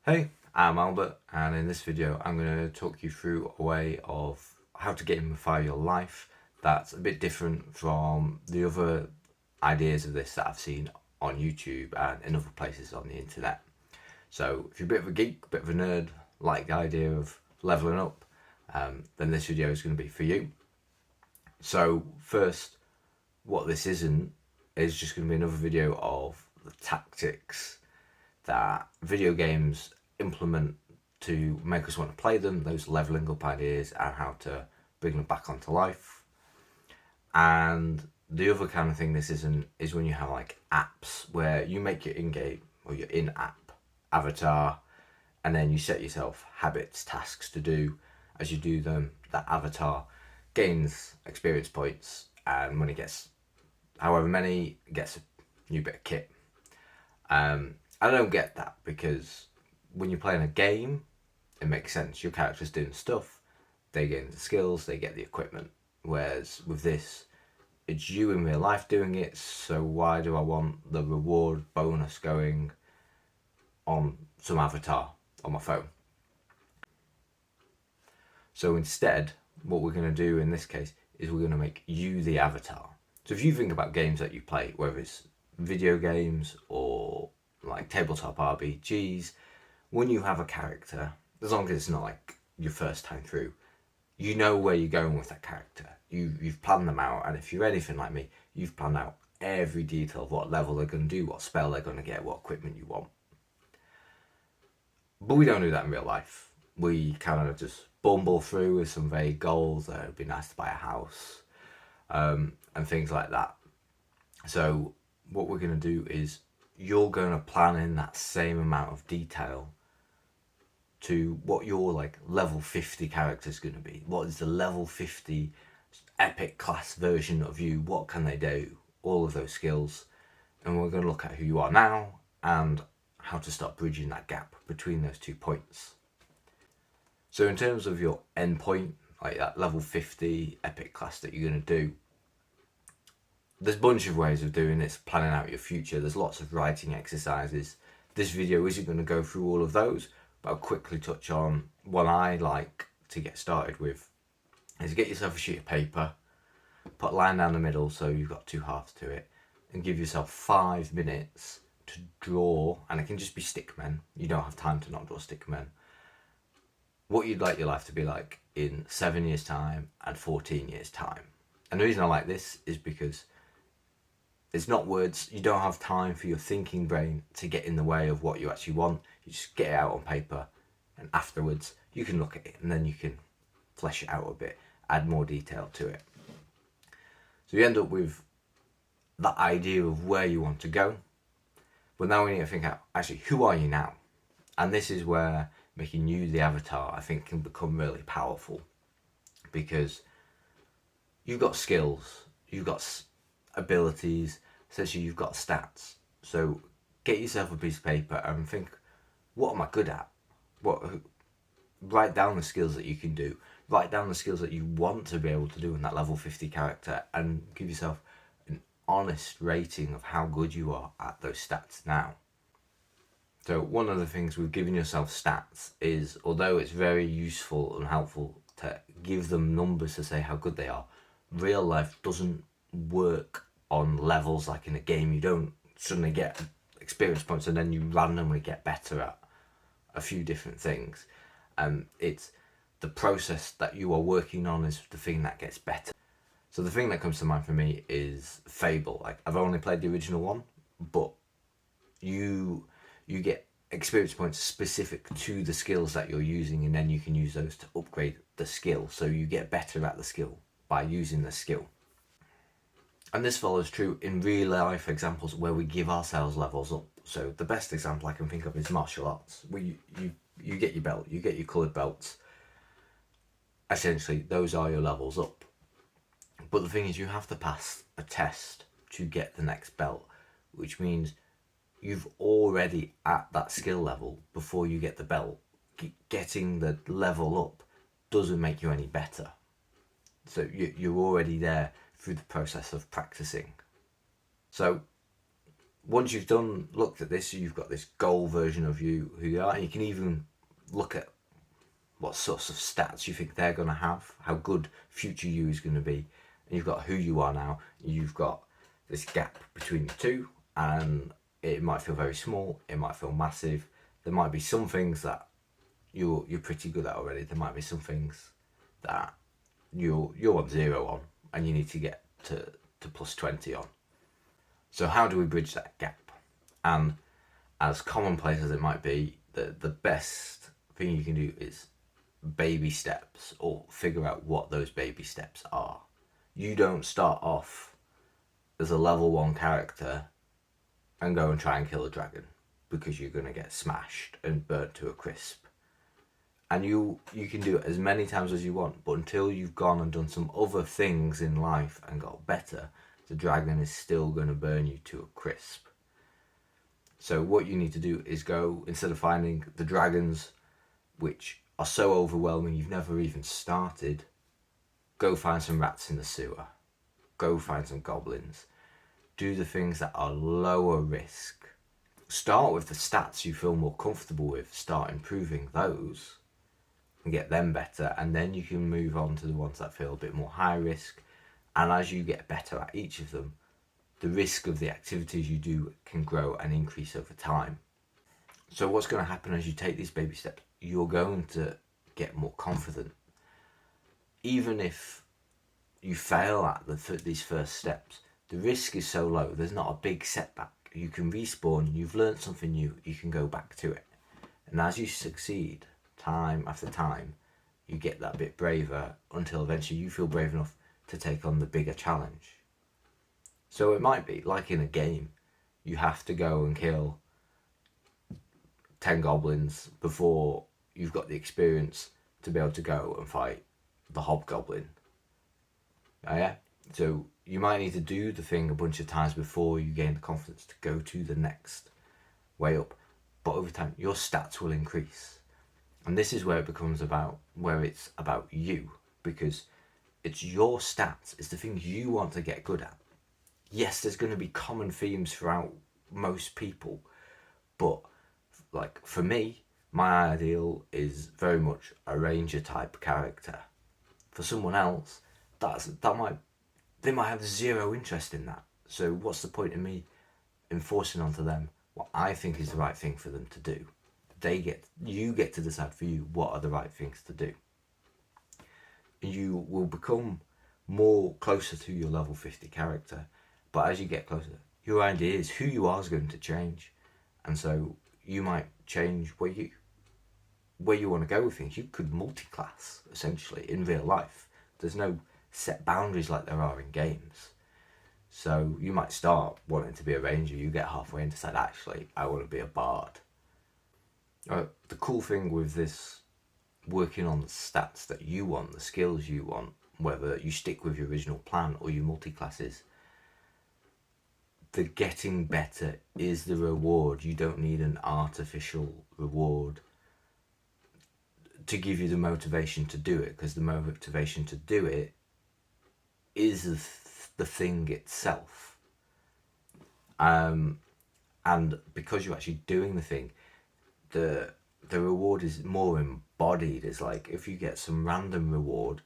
Hey, I'm Albert, and in this video I'm going to talk you through a way of how to gamify your life that's a bit different from the other ideas of this that I've seen on YouTube and in other places on the internet. So if you're a bit of a geek, a bit of a nerd, like the idea of leveling up, then this video is going to be for you. So first, what this isn't is just going to be another video of the tactics that video games implement to make us want to play them, those leveling up ideas, and how to bring them back onto life. And the other kind of thing this isn't is when you have like apps where you make your in-game or your in-app avatar, and then you set yourself habits, tasks to do. As you do them, that avatar gains experience points, and when it gets however many, gets a new bit of kit. I don't get that, because when you're playing a game, it makes sense. Your character's doing stuff, they gain the skills, they get the equipment. Whereas with this, it's you in real life doing it, so why do I want the reward bonus going on some avatar on my phone? So instead, what we're going to do in this case is we're going to make you the avatar. So if you think about games that you play, whether it's video games or like tabletop RPGs, when you have a character, as long as it's not like your first time through, you know where you're going with that character. You've planned them out, and if you're anything like me, you've planned out every detail of what level they're going to do, what spell they're going to get, what equipment you want. But we don't do that in real life. We kind of just bumble through with some vague goals. It'd be nice to buy a house, and things like that. So what we're going to do is you're going to plan in that same amount of detail to what your like level 50 character is going to be. What is the level 50 epic class version of you? What can they do? All of those skills. And we're going to look at who you are now and how to start bridging that gap between those 2 points. So in terms of your endpoint, like that level 50 epic class that you're going to do, there's a bunch of ways of doing this, planning out your future. There's lots of writing exercises. This video isn't going to go through all of those, but I'll quickly touch on one I like to get started with. Is get yourself a sheet of paper, put a line down the middle so you've got 2 halves to it, and give yourself 5 minutes to draw, and it can just be stickmen. You don't have time to not draw stickmen. What you'd like your life to be like in 7 years' time and 14 years' time. And the reason I like this is because it's not words. You don't have time for your thinking brain to get in the way of what you actually want. You just get it out on paper, and afterwards you can look at it, and then you can flesh it out a bit, add more detail to it. So you end up with that idea of where you want to go. But now we need to think out, actually, who are you now? And this is where making you the avatar, I think, can become really powerful, because you've got skills, you've got abilities, essentially you've got stats. So get yourself a piece of paper and think, what am I good at? Write down the skills that you can do, write down the skills that you want to be able to do in that level 50 character, and give yourself an honest rating of how good you are at those stats now. So one of the things with giving yourself stats is, although it's very useful and helpful to give them numbers to say how good they are, real life doesn't work on levels like in a game. You don't suddenly get experience points and then you randomly get better at a few different things. It's the process that you are working on is the thing that gets better. So the thing that comes to mind for me is Fable. Like, I've only played the original one, but you get experience points specific to the skills that you're using, and then you can use those to upgrade the skill. So you get better at the skill by using the skill. And this follows true in real life examples where we give ourselves levels up. So the best example I can think of is martial arts, where you get your belt, you get your coloured belts. Essentially, those are your levels up. But the thing is, you have to pass a test to get the next belt, which means you've already at that skill level before you get the belt. Getting the level up doesn't make you any better. So you're already there through the process of practicing. So once you've looked at this, you've got this goal version of you, who you are, and you can even look at what sorts of stats you think they're going to have, how good future you is going to be. And you've got who you are now, you've got this gap between the two, and it might feel very small, it might feel massive. There might be some things that you're pretty good at already. There might be some things that you're on 0 on, and you need to get to plus 20 on. So how do we bridge that gap? And as commonplace as it might be, the best thing you can do is baby steps, or figure out what those baby steps are. You don't start off as a level 1 character and go and try and kill a dragon, because you're going to get smashed and burnt to a crisp. And you can do it as many times as you want, but until you've gone and done some other things in life and got better, the dragon is still going to burn you to a crisp. So what you need to do is go, instead of finding the dragons which are so overwhelming you've never even started, go find some rats in the sewer, go find some goblins, do the things that are lower risk. Start with the stats you feel more comfortable with, start improving those and get them better, and then you can move on to the ones that feel a bit more high risk. And as you get better at each of them, the risk of the activities you do can grow and increase over time. So what's going to happen as you take these baby steps? You're going to get more confident. Even if you fail at these first steps, the risk is so low, there's not a big setback. You can respawn, you've learned something new, you can go back to it. And as you succeed, time after time, you get that bit braver until eventually you feel brave enough to take on the bigger challenge. So it might be, like in a game, you have to go and kill 10 goblins before you've got the experience to be able to go and fight the hobgoblin. Yeah? So you might need to do the thing a bunch of times before you gain the confidence to go to the next way up. But over time, your stats will increase. And this is where it becomes about, where it's about you, because it's your stats, it's the things you want to get good at. Yes, there's going to be common themes throughout most people, but like for me, my ideal is very much a ranger type character. For someone else, they might have zero interest in that. So what's the point in me enforcing onto them what I think is the right thing for them to do? You get to decide for you what are the right things to do. You will become more closer to your level 50 character, but as you get closer, your ideas, who you are, is going to change, and so you might change where you want to go with things. You could multi-class essentially in real life. There's no set boundaries like there are in games. So you might start wanting to be a ranger, you get halfway and decide, actually, I want to be a bard. The cool thing with this, working on the stats that you want, the skills you want, whether you stick with your original plan or you multi-classes, the getting better is the reward. You don't need an artificial reward to give you the motivation to do it, because the motivation to do it is the thing itself. And because you're actually doing the thing, the reward is more embodied. It's like if you get some random reward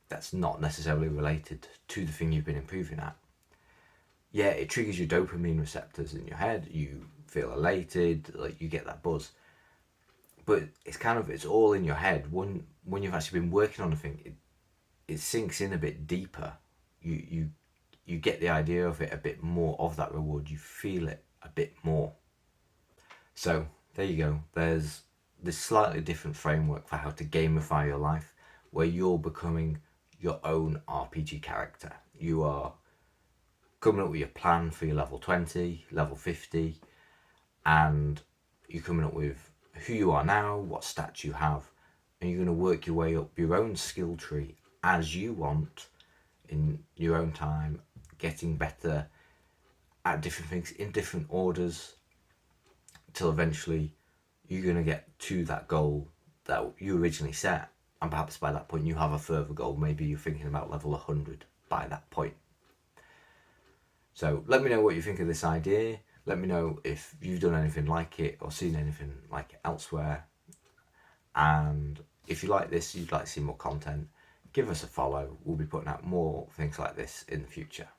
that's not necessarily related to the thing you've been improving at, yeah, it triggers your dopamine receptors in your head, you feel elated, like you get that buzz, but it's all in your head. When you've actually been working on a thing, it sinks in a bit deeper. You get the idea of it a bit more, of that reward, you feel it a bit more. So there you go, there's this slightly different framework for how to gamify your life, where you're becoming your own RPG character. You are coming up with your plan for your level 20, level 50, and you're coming up with who you are now, what stats you have, and you're going to work your way up your own skill tree as you want, in your own time, getting better at different things in different orders, till eventually you're going to get to that goal that you originally set, and perhaps by that point you have a further goal. Maybe you're thinking about level 100 by that point. So let me know what you think of this idea. Let me know if you've done anything like it or seen anything like it elsewhere. And if you like this, you'd like to see more content, give us a follow. We'll be putting out more things like this in the future.